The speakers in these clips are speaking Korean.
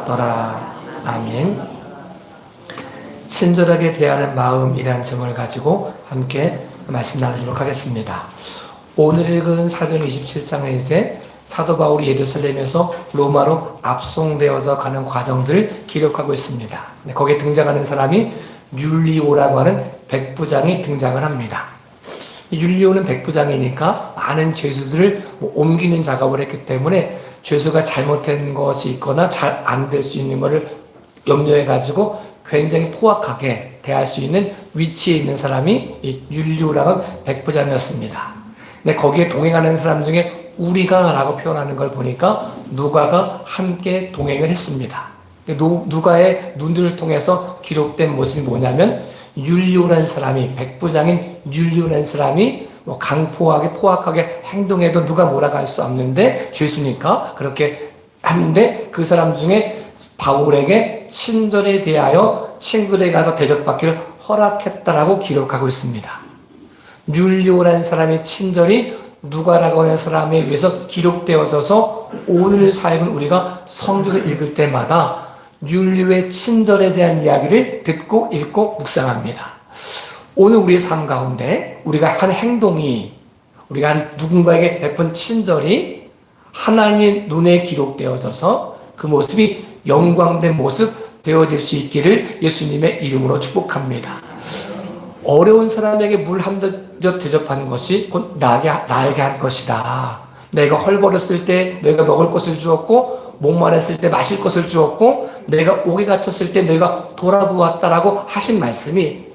받더라. 아멘. 친절하게 대하는 마음이라는 점을 가지고 함께 말씀 나누도록 하겠습니다. 오늘 읽은 사도행 27장은 이제 사도 바울이 예루살렘에서 로마로 압송되어서 가는 과정들을 기록하고 있습니다. 거기에 등장하는 사람이 율리오라고 하는 백부장이 등장을 합니다. 율리오는 백부장이니까 많은 죄수들을 옮기는 작업을 했기 때문에 죄수가 잘못된 것이 있거나 잘 안 될 수 있는 것을 염려해 가지고 굉장히 포악하게 대할 수 있는 위치에 있는 사람이 이 율리오라는 백부장이었습니다. 근데 거기에 동행하는 사람 중에 우리가 라고 표현하는 걸 보니까 누가가 함께 동행을 했습니다. 누가의 눈을 통해서 기록된 모습이 뭐냐면 율리오라는 사람이, 백부장인 율리오라는 사람이 강포하게 포악하게 행동해도 누가 뭐라고 할 수 없는데 죄수니까 그렇게 하는데 그 사람 중에 바울에게 친절에 대하여 친구들에게 가서 대접받기를 허락했다라고 기록하고 있습니다. 율리오라는 사람의 친절이 누가라고 하는 사람에 의해서 기록되어져서 오늘 삶은 우리가 성경을 읽을 때마다 율리오의 친절에 대한 이야기를 듣고 읽고 묵상합니다. 오늘 우리의 삶 가운데 우리가 한 행동이, 우리가 한 누군가에게 베푼 친절이 하나님의 눈에 기록되어져서 그 모습이 영광된 모습 되어질 수 있기를 예수님의 이름으로 축복합니다. 어려운 사람에게 물 한 젖 대접하는 것이 곧 나에게 한 것이다. 내가 헐벗었을 때 너희가 먹을 것을 주었고, 목마르했을 때 마실 것을 주었고, 내가 옥에 갇혔을 때 너희가 돌아보았다라고 하신 말씀이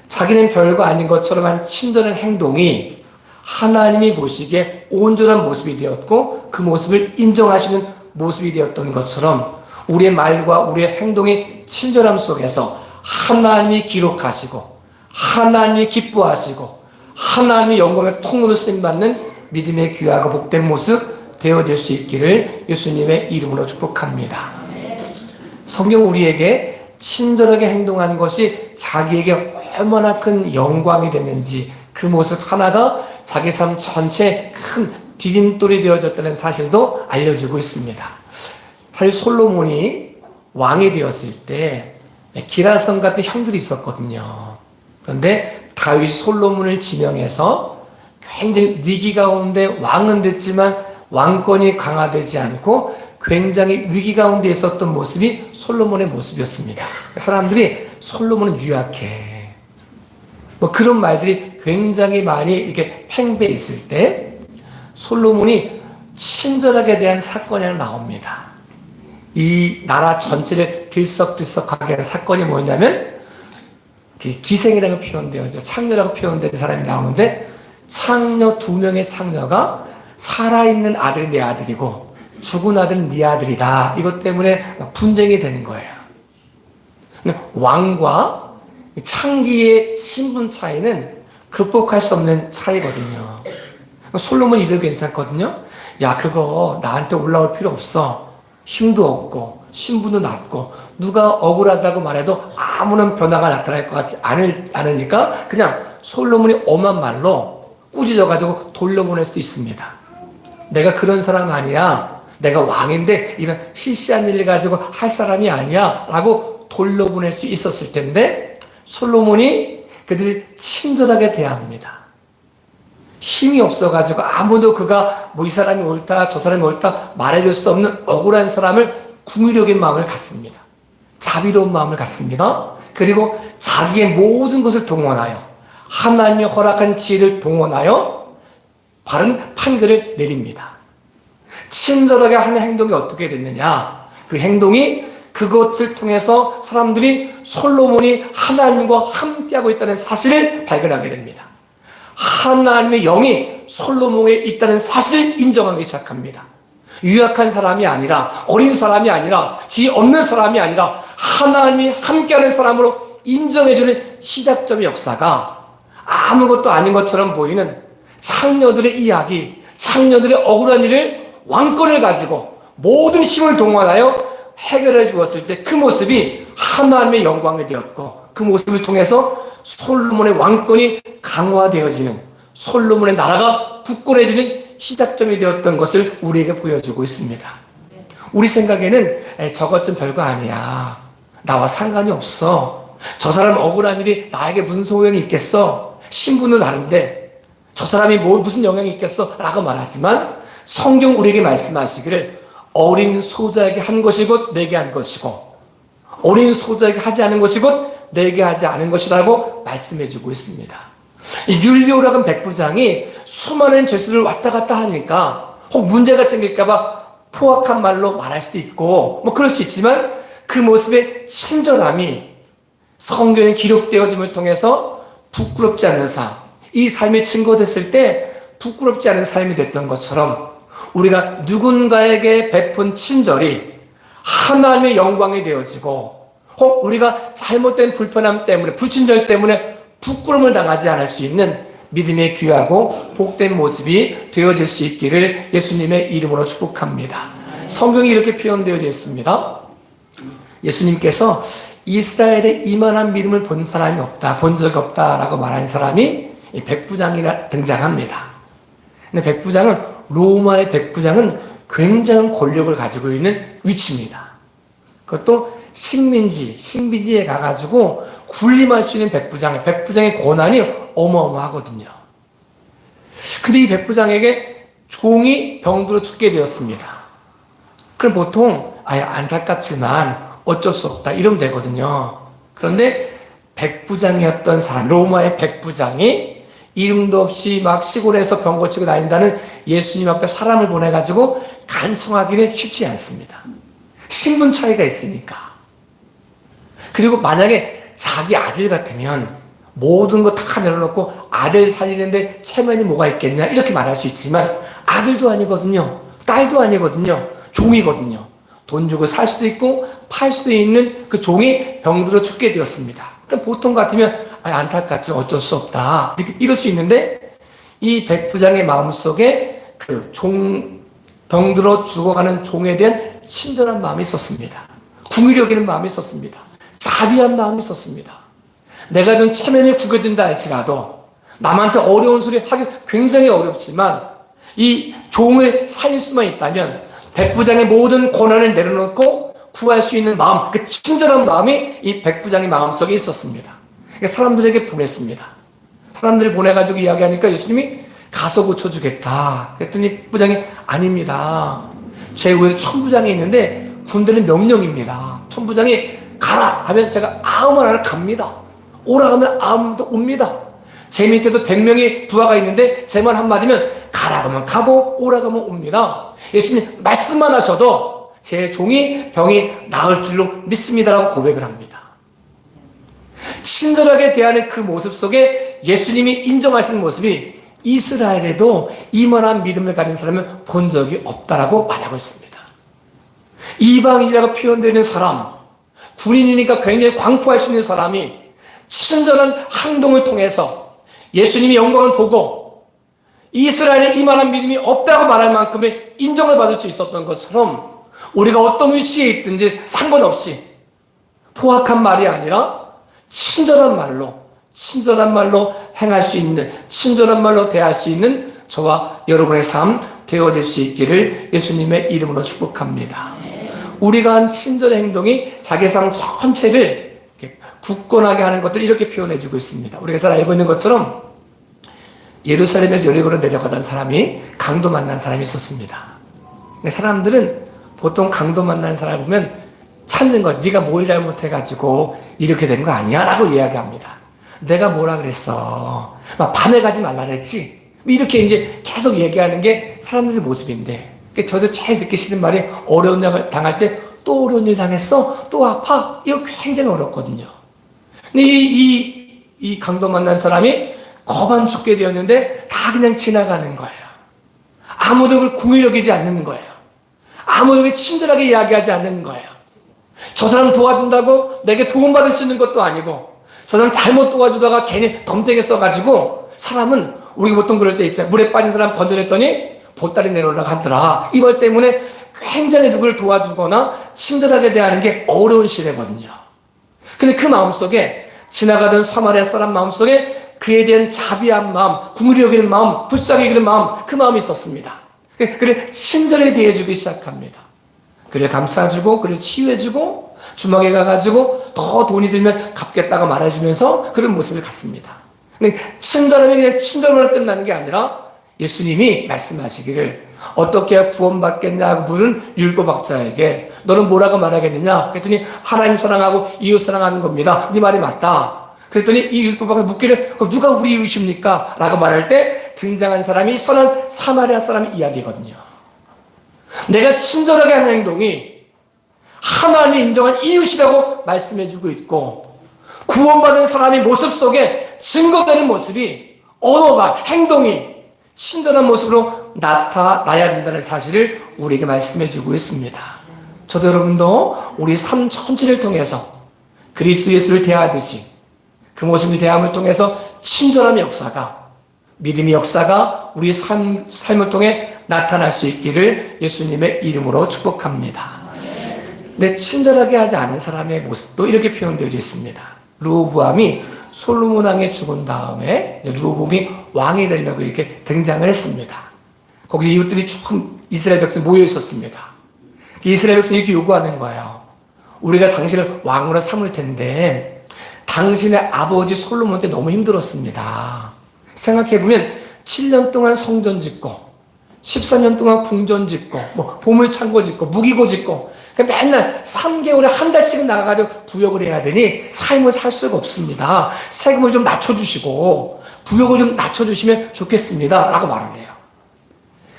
자기는 별거 아닌 것처럼 한 친절한 행동이 하나님이 보시기에 온전한 모습이 되었고 그 모습을 인정하시는 모습이 되었던 것처럼 우리의 말과 우리의 행동의 친절함 속에서 하나님이 기록하시고 하나님이 기뻐하시고 하나님의 영광의 통로로 쓰임받는 믿음의 귀하고 복된 모습 되어질 수 있기를 예수님의 이름으로 축복합니다. 성경 우리에게 친절하게 행동하는 것이 자기에게 얼마나 큰 영광이 되는지 그 모습 하나가 자기 삶 전체에 큰 디딤돌이 되어졌다는 사실도 알려지고 있습니다. 사실 솔로몬이 왕이 되었을 때 기라성 같은 형들이 있었거든요. 그런데 다윗이 솔로몬을 지명해서 굉장히 위기 가운데 왕은 됐지만 왕권이 강화되지 않고 굉장히 위기 가운데 있었던 모습이 솔로몬의 모습이었습니다. 사람들이 솔로몬은 유약해. 그런 말들이 굉장히 많이 이렇게 팽배해 있을 때 솔로몬이 친절하게 대한 사건이 하나 나옵니다. 이 나라 전체를 들썩들썩하게 하는 사건이 뭐냐면 기생이라고 표현되어져 창녀라고 표현되는 사람이 나오는데 창녀 2명의 창녀가 살아있는 아들이 내 아들이고 죽은 아들은 네 아들이다. 이것 때문에 분쟁이 되는 거예요. 왕과 창기의 신분 차이는 극복할 수 없는 차이거든요. 솔로몬이 이래도 괜찮거든요. 야, 그거 나한테 올라올 필요 없어. 힘도 없고 신분도 낮고 누가 억울하다고 말해도 아무런 변화가 나타날 것 같지 않으니까 그냥 솔로몬이 엄한 말로 꾸짖어가지고 돌려보낼 수도 있습니다. 내가 그런 사람 아니야. 내가 왕인데 이런 시시한 일 가지고 할 사람이 아니야 라고 돌려보낼 수 있었을 텐데 솔로몬이 그들을 친절하게 대합니다. 힘이 없어가지고 아무도 그가 이 사람이 옳다 저 사람이 옳다 말해줄 수 없는 억울한 사람을 궁유력의 마음을 갖습니다. 자비로운 마음을 갖습니다. 그리고 자기의 모든 것을 동원하여 하나님이 허락한 지혜를 동원하여 바른 판결을 내립니다. 친절하게 하는 행동이 어떻게 됐느냐? 그 행동이 그것을 통해서 사람들이 솔로몬이 하나님과 함께하고 있다는 사실을 발견하게 됩니다. 하나님의 영이 솔로몬에 있다는 사실을 인정하기 시작합니다. 유약한 사람이 아니라 어린 사람이 아니라 지혜 없는 사람이 아니라 하나님이 함께하는 사람으로 인정해주는 시작점의 역사가 아무것도 아닌 것처럼 보이는 창녀들의 이야기, 창녀들의 억울한 일을 왕권을 가지고 모든 힘을 동원하여 해결해 주었을 때 그 모습이 하나님의 영광이 되었고 그 모습을 통해서 솔로몬의 왕권이 강화되어지는 솔로몬의 나라가 굳건해지는 시작점이 되었던 것을 우리에게 보여주고 있습니다. 우리 생각에는 저것 좀 별거 아니야. 나와 상관이 없어. 저 사람 억울한 일이 나에게 무슨 소용이 있겠어. 신분은 다른데 저 사람이 무슨 영향이 있겠어 라고 말하지만, 성경 우리에게 말씀하시기를 어린 소자에게 한 것이 곧 내게 한 것이고 어린 소자에게 하지 않은 것이 곧 내게 하지 않은 것이라고 말씀해 주고 있습니다. 이 율리오라고 하는 백부장이 수많은 죄수를 왔다 갔다 하니까 혹 문제가 생길까봐 포악한 말로 말할 수도 있고 뭐 그럴 수 있지만, 그 모습의 친절함이 성경에 기록되어짐을 통해서 부끄럽지 않은 삶, 이 삶이 증거됐을 때 부끄럽지 않은 삶이 됐던 것처럼, 우리가 누군가에게 베푼 친절이 하나님의 영광이 되어지고, 혹 우리가 잘못된 불편함 때문에, 불친절 때문에 부끄러움을 당하지 않을 수 있는 믿음의 귀하고 복된 모습이 되어질 수 있기를 예수님의 이름으로 축복합니다. 성경이 이렇게 표현되어 있습니다. 예수님께서 이스라엘에 이만한 믿음을 본 사람이 없다, 본 적이 없다라고 말하는 사람이 백부장이라 등장합니다. 근데 백부장은, 로마의 백부장은 굉장한 권력을 가지고 있는 위치입니다. 그것도 식민지에 가가지고 군림할 수 있는 백부장의 권한이 어마어마하거든요. 근데 이 백부장에게 종이 병들어 죽게 되었습니다. 그럼 보통 안타깝지만 어쩔 수 없다 이러면 되거든요. 그런데 백부장이었던 사람, 로마의 백부장이 이름도 없이 막 시골에서 병 고치고 다닌다는 예수님 앞에 사람을 보내가지고 간청하기는 쉽지 않습니다. 신분 차이가 있으니까. 그리고 만약에 자기 아들 같으면 모든 거 다 내려놓고 아들 살리는데 체면이 뭐가 있겠냐 이렇게 말할 수 있지만, 아들도 아니거든요. 딸도 아니거든요. 종이거든요. 돈 주고 살 수도 있고 팔 수도 있는 그 종이 병들어 죽게 되었습니다. 그럼 보통 같으면 안타깝지, 어쩔 수 없다 이럴 수 있는데, 이 백부장의 마음속에 그 병들어 죽어가는 종에 대한 친절한 마음이 있었습니다. 궁일이 여기는 마음이 있었습니다. 자비한 마음이 있었습니다. 내가 좀 체면이 구겨진다 할지라도, 남한테 어려운 소리 하기 굉장히 어렵지만 이 종을 살릴 수만 있다면 백부장의 모든 권한을 내려놓고 구할 수 있는 마음, 그 친절한 마음이 이 백부장의 마음속에 있었습니다. 사람들에게 보냈습니다. 사람들을 보내가지고 이야기하니까 예수님이 가서 고쳐주겠다. 그랬더니 부장이 아닙니다. 제 위에 천부장이 있는데 군대는 명령입니다. 천부장이 가라 하면 제가 아무나 갑니다. 오라 하면 아무도 옵니다. 제 밑에도 100명의 부하가 있는데 제 말 한마디면 가라 하면 가고 오라 하면 옵니다. 예수님 말씀만 하셔도 제 종이 병이 나을 줄로 믿습니다라고 고백을 합니다. 친절하게 대하는 그 모습 속에 예수님이 인정하시는 모습이, 이스라엘에도 이만한 믿음을 가진 사람은 본 적이 없다라고 말하고 있습니다. 이방인이라고 표현되는 사람, 군인이니까 굉장히 광포할 수 있는 사람이 친절한 행동을 통해서 예수님의 영광을 보고 이스라엘에 이만한 믿음이 없다고 말할 만큼의 인정을 받을 수 있었던 것처럼, 우리가 어떤 위치에 있든지 상관없이 포악한 말이 아니라 친절한 말로 행할 수 있는, 친절한 말로 대할 수 있는 저와 여러분의 삶 되어질 수 있기를 예수님의 이름으로 축복합니다. 우리가 한 친절의 행동이 자기 삶 전체를 굳건하게 하는 것들을 이렇게 표현해주고 있습니다. 우리가 잘 알고 있는 것처럼 예루살렘에서 여리고로 내려가던 사람이 강도 만난 사람이 있었습니다. 근데 사람들은 보통 강도 만난 사람을 보면 찾는 것, 네가 뭘 잘못해가지고 이렇게 된 거 아니야? 라고 이야기합니다. 내가 뭐라 그랬어? 막 밤에 가지 말라 그랬지? 이렇게 이제 계속 얘기하는 게 사람들의 모습인데, 저도 제일 듣기 싫은 말이, 어려운 일 당할 때 또 어려운 일 당했어? 또 아파? 이거 굉장히 어렵거든요. 근데 이 강도 만난 사람이 거만 죽게 되었는데 다 그냥 지나가는 거예요. 아무도 그걸 궁을 여기지 않는 거예요. 아무도 친절하게 이야기하지 않는 거예요. 저 사람 도와준다고 내게 도움받을 수 있는 것도 아니고, 저 사람 잘못 도와주다가 괜히 덤되게 써가지고, 사람은 우리 보통 그럴 때 있잖아요. 물에 빠진 사람 건져냈더니 보따리 내려오려고 하더라. 이걸 때문에 굉장히 누구를 도와주거나 친절하게 대하는 게 어려운 시대거든요. 근데 그 마음속에, 지나가던 사마리아 사람 마음속에 그에 대한 자비한 마음, 궁휼히 여기는 마음, 불쌍히 여기는 마음, 그 마음이 있었습니다. 그를 친절히 대해주기 시작합니다. 그를 감싸주고 그를 치유해주고 주막에 가가지고 더 돈이 들면 갚겠다고 말해주면서 그런 모습을 갖습니다. 근데 친절함이 그냥 친절함으로 끝나는 게 아니라 예수님이 말씀하시기를 어떻게 구원받겠냐고 물은 율법학자에게 너는 뭐라고 말하겠느냐? 그랬더니 하나님 사랑하고 이웃 사랑하는 겁니다. 네 말이 맞다. 그랬더니 이 율법학자 묻기를 누가 우리 이웃입니까? 라고 말할 때 등장한 사람이 선한 사마리아 사람 이야기거든요. 내가 친절하게 하는 행동이 하나님이 인정한 이웃이라고 말씀해주고 있고 구원받은 사람의 모습 속에 증거되는 모습이 언어가 행동이 친절한 모습으로 나타나야 된다는 사실을 우리에게 말씀해주고 있습니다. 저도 여러분도 우리 삶 전체를 통해서 그리스도 예수를 대하듯이 그 모습의 대함을 통해서 친절함의 역사가 믿음의 역사가 우리 삶을 통해 나타날 수 있기를 예수님의 이름으로 축복합니다. 근데 친절하게 하지 않은 사람의 모습도 이렇게 표현되어 있습니다. 르호보암이 솔로몬 왕이 죽은 다음에 르호보암이 왕이 되려고 이렇게 등장을 했습니다. 거기서 이웃들이 쭉 이스라엘 백성이 모여 있었습니다. 이스라엘 백성이 이렇게 요구하는 거예요. 우리가 당신을 왕으로 삼을 텐데 당신의 아버지 솔로몬 때 너무 힘들었습니다. 생각해보면 7년 동안 성전 짓고 14년 동안 궁전 짓고 보물창고 짓고 무기고 짓고 맨날 3개월에 한 달씩은 나가가지고 부역을 해야 되니 삶을 살 수가 없습니다. 세금을 좀 낮춰주시고 부역을 좀 낮춰주시면 좋겠습니다. 라고 말을 해요.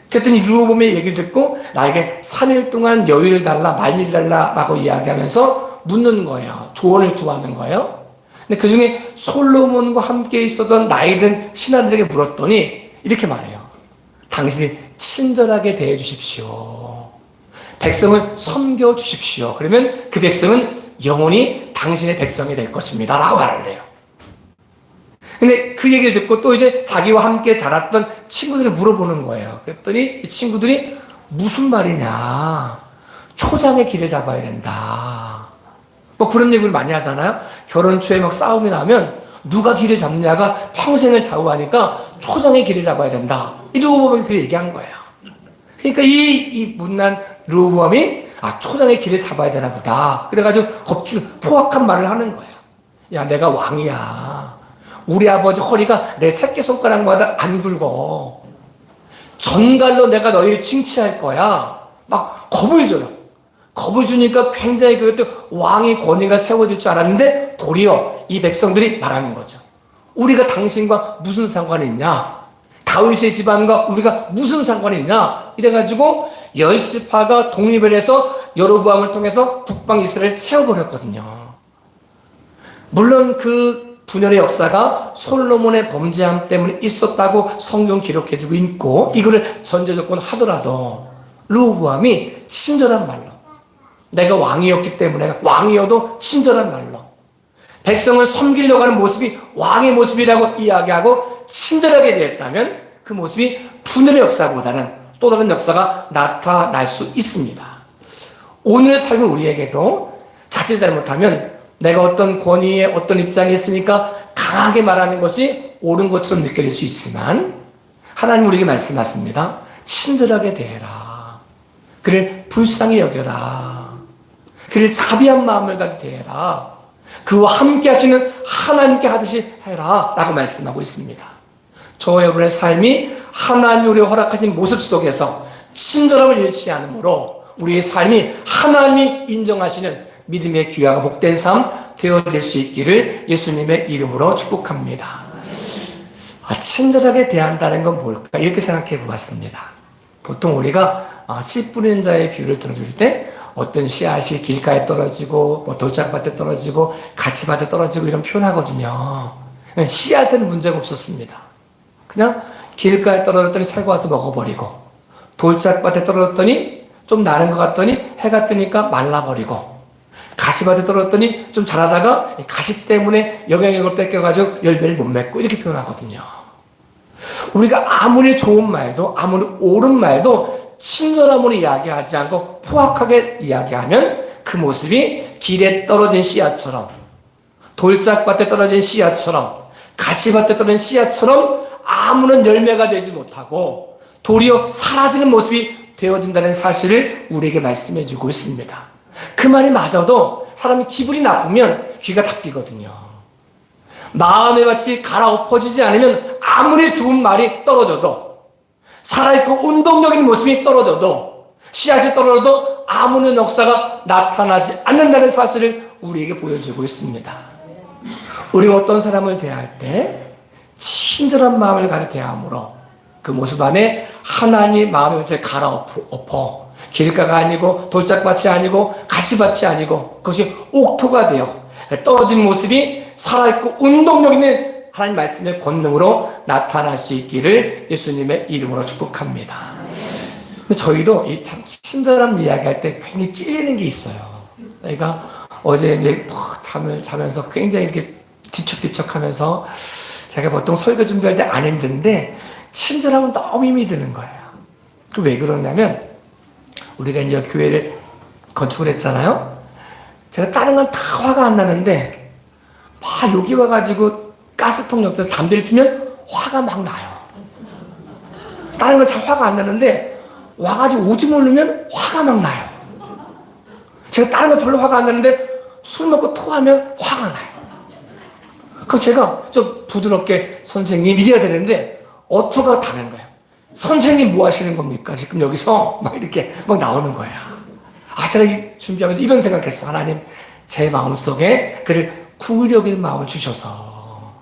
그랬더니 르호보암의 얘기를 듣고 나에게 3일 동안 여유를 달라 말미를 달라 라고 이야기하면서 묻는 거예요. 조언을 구하는 거예요. 근데 그 중에 솔로몬과 함께 있었던 나이든 신하들에게 물었더니 이렇게 말해요. 당신이 친절하게 대해 주십시오. 백성을 섬겨 주십시오. 그러면 그 백성은 영원히 당신의 백성이 될 것입니다. 라고 말을 해요. 근데 그 얘기를 듣고 또 이제 자기와 함께 자랐던 친구들이 물어보는 거예요. 그랬더니 이 친구들이 무슨 말이냐. 초장의 길을 잡아야 된다. 그런 얘기를 많이 하잖아요. 결혼 초에 막 싸움이 나면 누가 길을 잡느냐가 평생을 좌우하니까 초장의 길을 잡아야 된다. 이 르호보암이 그 얘기한 거예요. 그러니까 이 못난 르호보암이 초장의 길을 잡아야 되나 보다. 그래가지고 포악한 말을 하는 거예요. 야, 내가 왕이야. 우리 아버지 허리가 내 새끼손가락마다 안 굵어. 전갈로 내가 너희를 칭치할 거야. 막 겁을 줘요. 겁을 주니까 굉장히 그것도 왕의 권위가 세워질 줄 알았는데 도리어 이 백성들이 말하는 거죠. 우리가 당신과 무슨 상관이 있냐? 다윗의 집안과 우리가 무슨 상관이 있냐? 이래가지고 10지파가 독립을 해서 여로보암을 통해서 북방 이스라엘을 세워버렸거든요. 물론 그 분열의 역사가 솔로몬의 범죄함 때문에 있었다고 성경 기록해주고 있고 이거를 전제조건 하더라도 르호보암이 친절한 말로 내가 왕이었기 때문에 왕이어도 친절한 말로 백성을 섬기려고 하는 모습이 왕의 모습이라고 이야기하고 친절하게 되었다면 그 모습이 분열의 역사보다는 또 다른 역사가 나타날 수 있습니다. 오늘의 삶은 우리에게도 자칫 잘못하면 내가 어떤 권위에 어떤 입장에 있으니까 강하게 말하는 것이 옳은 것처럼 느껴질 수 있지만 하나님 우리에게 말씀하십니다. 친절하게 대해라. 그를 불쌍히 여겨라. 그를 자비한 마음을 갖게 대해라. 그와 함께 하시는 하나님께 하듯이 해라. 라고 말씀하고 있습니다. 저와 여러분의 삶이 하나님이 우리가 허락하신 모습 속에서 친절함을 잃지 않으므로 우리의 삶이 하나님이 인정하시는 믿음의 귀하고 복된 삶 되어질 수 있기를 예수님의 이름으로 축복합니다. 친절하게 대한다는 건 뭘까? 이렇게 생각해 보았습니다. 보통 우리가 씨 뿌리는 자의 비유를 들어줄 때 어떤 씨앗이 길가에 떨어지고 돌짝밭에 떨어지고 가치밭에 떨어지고 이런 표현하거든요. 씨앗에는 문제가 없었습니다. 그냥 길가에 떨어졌더니 새가 와서 먹어버리고 돌짝밭에 떨어졌더니 좀 나는 것 같더니 해가 뜨니까 말라버리고 가시밭에 떨어졌더니 좀 자라다가 가시 때문에 영향력을 뺏겨가지고 열매를 못 맺고 이렇게 표현하거든요. 우리가 아무리 좋은 말도 아무리 옳은 말도 친절함으로 이야기하지 않고 포악하게 이야기하면 그 모습이 길에 떨어진 씨앗처럼 돌짝밭에 떨어진 씨앗처럼 가시밭에 떨어진 씨앗처럼 아무런 열매가 되지 못하고 도리어 사라지는 모습이 되어진다는 사실을 우리에게 말씀해 주고 있습니다. 그 말이 맞아도 사람이 기분이 나쁘면 귀가 닫히거든요. 마음의 밭이 갈아엎어지지 않으면 아무리 좋은 말이 떨어져도, 살아있고 운동적인 모습이 떨어져도, 씨앗이 떨어져도 아무런 역사가 나타나지 않는다는 사실을 우리에게 보여주고 있습니다. 우리가 어떤 사람을 대할 때 친절한 마음을 가지고 대함으로 그 모습 안에 하나님의 마음의 밭을 갈아엎어 길가가 아니고 돌짝밭이 아니고 가시밭이 아니고 그것이 옥토가 되어 떨어진 모습이 살아있고 운동력 있는 하나님 말씀의 권능으로 나타날 수 있기를 예수님의 이름으로 축복합니다. 근데 저희도 이 참 친절한 이야기할 때 굉장히 찔리는 게 있어요. 그러니까 어제 잠을 자면서 굉장히 이렇게 뒤척뒤척 하면서 제가 보통 설교 준비할 때 안 힘든데 친절하면 너무 힘이 드는 거예요. 그 왜 그러냐면 우리가 이제 교회를 건축을 했잖아요. 제가 다른 건 다 화가 안 나는데 막 여기 와가지고 가스통 옆에서 담배를 피면 화가 막 나요. 다른 건 잘 화가 안 나는데 와가지고 오줌을 누면 화가 막 나요. 제가 다른 건 별로 화가 안 나는데 술 먹고 토하면 화가 나요. 그럼 제가 좀 부드럽게 선생님 이래야 되는데 어투가 다른 거예요. 선생님 뭐 하시는 겁니까? 지금 여기서 막 이렇게 막 나오는 거야. 제가 준비하면서 이런 생각했어. 하나님, 제 마음속에 그를 구력의 마음을 주셔서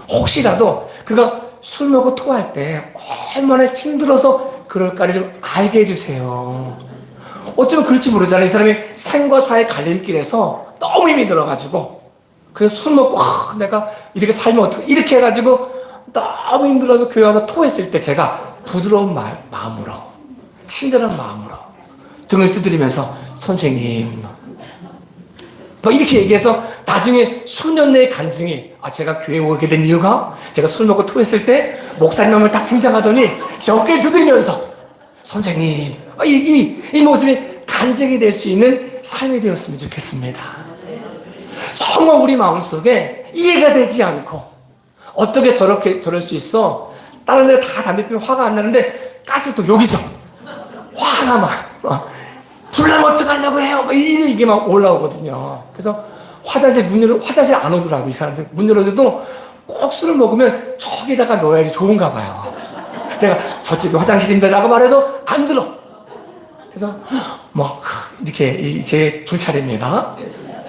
혹시라도 그가 술 먹고 토할 때 얼마나 힘들어서 그럴까를 좀 알게 해주세요. 어쩌면 그럴지 모르잖아요. 이 사람이 생과 사의 갈림길에서 너무 힘이 들어가지고 그래서 술 먹고 내가 이렇게 살면 어떡해 이렇게 해가지고 너무 힘들어서 교회 와서 토했을 때 제가 부드러운 마음으로 친절한 마음으로 등을 두드리면서 선생님 이렇게 얘기해서 나중에 수년 내의 간증이 제가 교회에 오게 된 이유가 제가 술 먹고 토했을 때 목사님을 딱 등장하더니 제 어깨를 두드리면서 선생님 이 모습이 간증이 될 수 있는 삶이 되었으면 좋겠습니다. 정말 우리 마음속에 이해가 되지 않고 어떻게 저럴 수 있어? 다른 데 다 담배 피우면 화가 안 나는데 가스도 여기서 화가 막 불나면 어떡하려고 해요? 이게 막 올라오거든요. 그래서 화장실 안 오더라고. 이 사람들 문 열어줘도 꼭 술을 먹으면 저기다가 넣어야지 좋은가 봐요. 내가 저쪽에 화장실인데라고 말해도 안 들어. 그래서 막 이렇게 제 불찰입니다.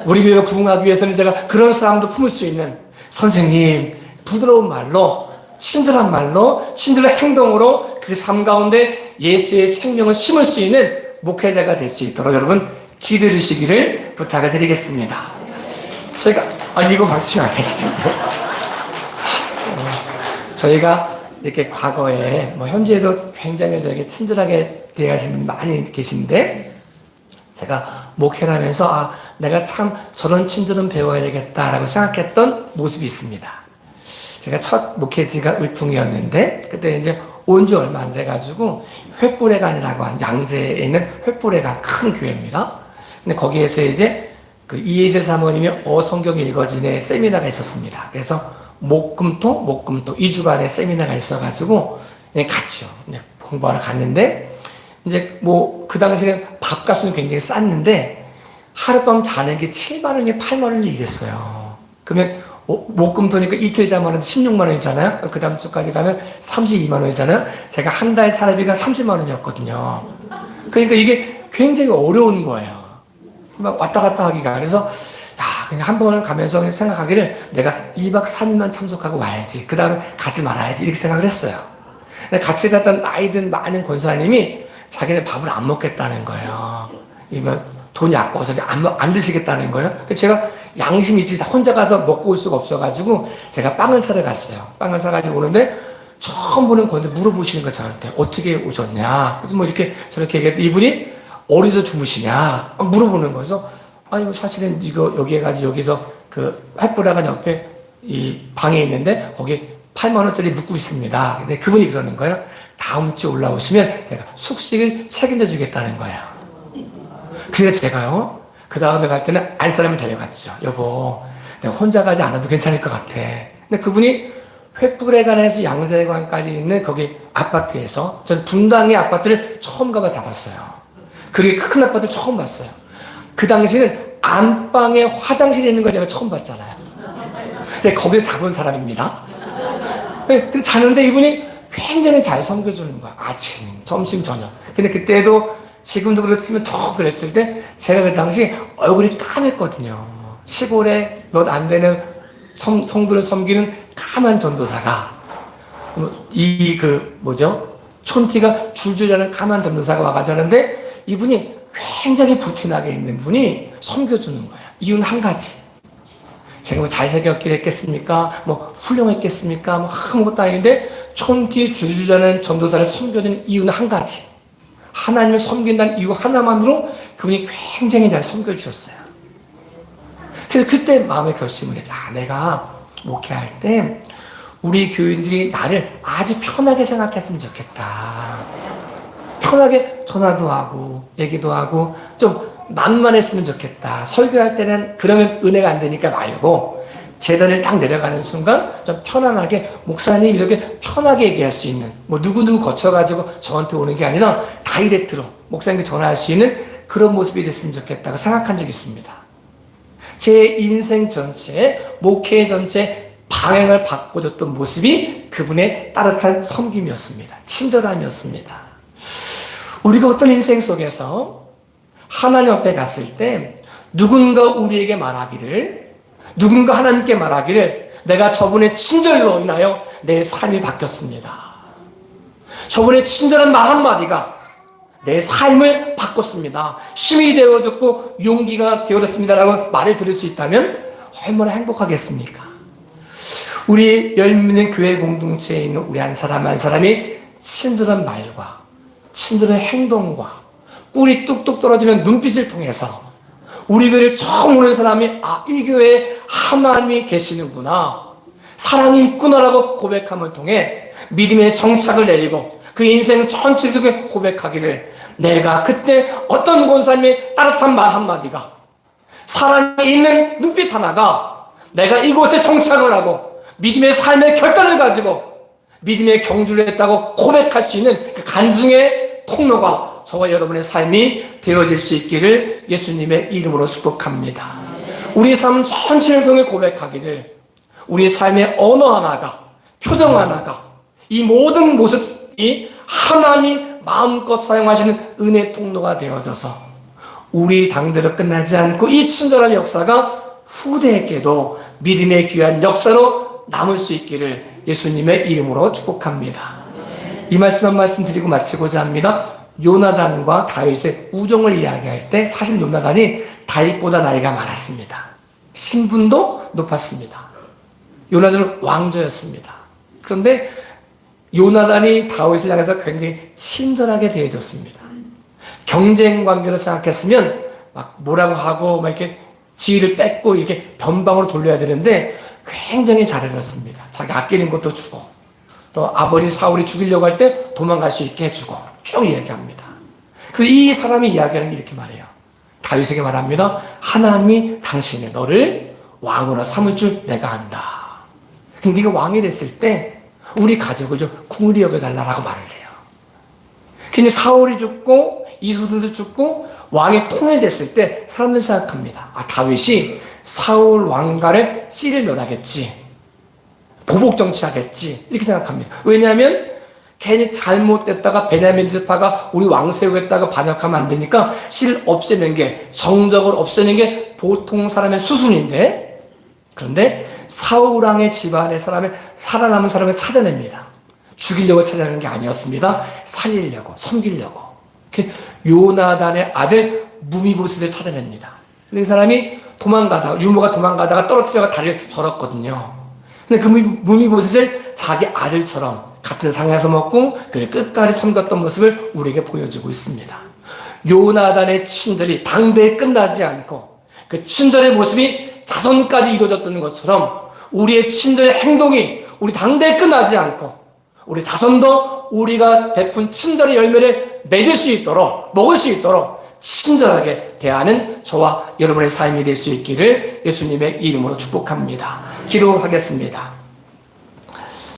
우리 교회가 부흥하기 위해서는 제가 그런 사람도 품을 수 있는 선생님 부드러운 말로 친절한 말로 친절한 행동으로 그 삶 가운데 예수의 생명을 심을 수 있는 목회자가 될 수 있도록 여러분 기도해 주시기를 부탁을 드리겠습니다. 저희가 이거 박수 안 해주시고 저희가 이렇게 과거에 현재에도 굉장히 저에게 친절하게 대하시는 분이 많이 계신데 제가 목회를 하면서 내가 참 저런 친절은 배워야 되겠다라고 생각했던 모습이 있습니다. 제가 첫 목회지가 울풍이었는데 그때 이제 온 지 얼마 안 돼가지고 횃불회관이라고 하는 양재에 있는 횃불회관 큰 교회입니다. 근데 거기에서 이제 그 이해실 사모님이 성경이 읽어지네 세미나가 있었습니다. 그래서 목금토 2주간의 세미나가 있어가지고 같이요 공부하러 갔는데 이제 그 당시에 밥값은 굉장히 쌌는데 하룻밤 자는 게 7만 원이 8만 원이 이랬어요. 그러면 목금토니까 이틀 자면 16만 원이잖아요. 그 다음 주까지 가면 32만 원이잖아요. 제가 한 달 사례비가 30만 원이었거든요. 그러니까 이게 굉장히 어려운 거예요. 막 왔다 갔다 하기가. 그래서 그냥 한 번을 가면서 생각하기를 내가 2박 3일만 참석하고 와야지. 그 다음에 가지 말아야지. 이렇게 생각을 했어요. 근데 같이 갔던 나이 든 많은 권사님이 자기네 밥을 안 먹겠다는 거예요. 이거 돈이 아까워서 안 드시겠다는 거예요. 그래서 제가 양심이 있지 혼자 가서 먹고 올 수가 없어가지고 제가 빵을 사러 갔어요. 빵을 사가지고 오는데 처음 보는 건데 물어보시는 거예요. 저한테 어떻게 오셨냐. 그래서 이렇게 저렇게 얘기했더니 이분이 어디서 주무시냐 물어보는 거여서 사실은 이거 여기 해가지고 여기서 그 횃불화관 옆에 이 방에 있는데 거기 8만 원짜리 묵고 있습니다. 근데 그분이 그러는 거예요. 다음 주 올라오시면 제가 숙식을 책임져 주겠다는 거예요. 그래서 제가요 그 다음에 갈 때는 알 사람을 데려갔죠. 여보 내가 혼자 가지 않아도 괜찮을 것 같아. 근데 그분이 횃불회관에서 양재관까지 있는 거기 아파트에서 전 분당의 아파트를 처음 가봐 잡았어요. 그렇게 큰 아파트 처음 봤어요. 그 당시에는 안방에 화장실이 있는 걸 제가 처음 봤잖아요. 근데 거기서 잡은 사람입니다. 근데 자는데 이분이 굉장히 잘 섬겨주는 거야. 아침, 점심, 저녁. 근데 그때도 지금도 그렇지만 더 그랬을 때 제가 그 당시 얼굴이 까맸거든요. 시골에 몇 안 되는 성도를 섬기는 까만 전도사가 촌티가 줄줄 자는 까만 전도사가 와가지고 하는데 이분이 굉장히 부티나게 있는 분이 섬겨주는 거예요. 이유는 한 가지. 제가 뭐 잘생겼길 했겠습니까? 뭐 훌륭했겠습니까? 뭐 아무것도 아닌데 촌티 줄줄 자는 전도사를 섬겨주는 이유는 한 가지. 하나님을 섬긴다는 이유 하나만으로 그분이 굉장히 잘 섬겨주셨어요. 그래서 그때 마음의 결심을 했죠. 내가 목회할 때 우리 교인들이 나를 아주 편하게 생각했으면 좋겠다. 편하게 전화도 하고 얘기도 하고 좀 만만했으면 좋겠다. 설교할 때는 그러면 은혜가 안 되니까 말고 제단을 딱 내려가는 순간 좀 편안하게 목사님 이렇게 편하게 얘기할 수 있는 뭐 누구누구 거쳐가지고 저한테 오는 게 아니라 다이렉트로 목사님께 전화할 수 있는 그런 모습이 됐으면 좋겠다고 생각한 적이 있습니다. 제 인생 전체, 목회 전체 방향을 바꿔줬던 모습이 그분의 따뜻한 섬김이었습니다. 친절함이었습니다. 우리가 어떤 인생 속에서 하나님 앞에 갔을 때 누군가 우리에게 말하기를, 누군가 하나님께 말하기를 내가 저분의 친절로 인하여 내 삶이 바뀌었습니다. 저분의 친절한 말 한마디가 내 삶을 바꿨습니다. 힘이 되어졌고 용기가 되어졌습니다라고 말을 들을 수 있다면 얼마나 행복하겠습니까? 우리 열매있는 교회 공동체에 있는 우리 한 사람 한 사람이 친절한 말과 친절한 행동과 꿀이 뚝뚝 떨어지는 눈빛을 통해서 우리 교회를 처음 오는 사람이 이 교회에 하나님이 계시는구나, 사랑이 있구나라고 고백함을 통해 믿음의 정착을 내리고 그 인생 전체를 고백하기를 내가 그때 어떤 권사님의 따뜻한 말 한마디가, 사랑이 있는 눈빛 하나가 내가 이곳에 정착을 하고 믿음의 삶의 결단을 가지고 믿음의 경주를 했다고 고백할 수 있는 그 간증의 통로가 저와 여러분의 삶이 되어질 수 있기를 예수님의 이름으로 축복합니다. 우리 삶 전체를 통해 고백하기를 우리 삶의 언어 하나가, 표정 하나가, 이 모든 모습이 하나님 마음껏 사용하시는 은혜 통로가 되어져서 우리 당대로 끝나지 않고 이 친절한 역사가 후대에게도 믿음의 귀한 역사로 남을 수 있기를 예수님의 이름으로 축복합니다. 이 말씀 한 말씀 드리고 마치고자 합니다. 요나단과 다윗의 우정을 이야기할 때 사실 요나단이 다윗보다 나이가 많았습니다. 신분도 높았습니다. 요나단은 왕조였습니다. 그런데 요나단이 다윗을 향해서 굉장히 친절하게 대해줬습니다. 경쟁 관계로 생각했으면 막 뭐라고 하고 막 이렇게 지위를 뺏고 이렇게 변방으로 돌려야 되는데 굉장히 잘해줬습니다. 자기 아끼는 것도 주고 또 아버지 사울이 죽이려고 할 때 도망갈 수 있게 해주고 쭉 이야기합니다. 그래서 이 사람이 이야기하는 게 이렇게 말해요. 다윗에게 말합니다. 하나님이 당신의 너를 왕으로 삼을 줄 내가 안다. 근데 네가 왕이 됐을 때 우리 가족을 좀 긍휼히 여겨달라고 말을 해요. 근데 사울이 죽고 이소들도 죽고 왕이 통일됐을 때 사람들이 생각합니다. 다윗이 사울 왕가를 씨를 멸하겠지, 보복 정치하겠지, 이렇게 생각합니다. 왜냐하면 괜히 잘못됐다가 베냐민 지파가 우리 왕 세우겠다가 반역하면 안 되니까 씨를 없애는 게, 정적을 없애는 게 보통 사람의 수순인데, 그런데 사울 왕의 집안의 사람을, 살아남은 사람을 찾아냅니다. 죽이려고 찾아내는 게 아니었습니다. 살리려고, 섬기려고. 요나단의 아들 무미보셋을 찾아냅니다. 근데 그 사람이 유모가 도망가다가 떨어뜨려가 다리를 절었거든요. 근데 그 무미보셋을 자기 아들처럼 같은 상에서 먹고 그를 끝까지 섬겼던 모습을 우리에게 보여주고 있습니다. 요나단의 친절이 당대에 끝나지 않고 그 친절의 모습이 자손까지 이루어졌던 것처럼 우리의 친절의 행동이 우리 당대에 끝나지 않고 우리 자손도 우리가 베푼 친절의 열매를 맺을 수 있도록, 먹을 수 있도록 친절하게 대하는 저와 여러분의 삶이 될 수 있기를 예수님의 이름으로 축복합니다. 기도하겠습니다.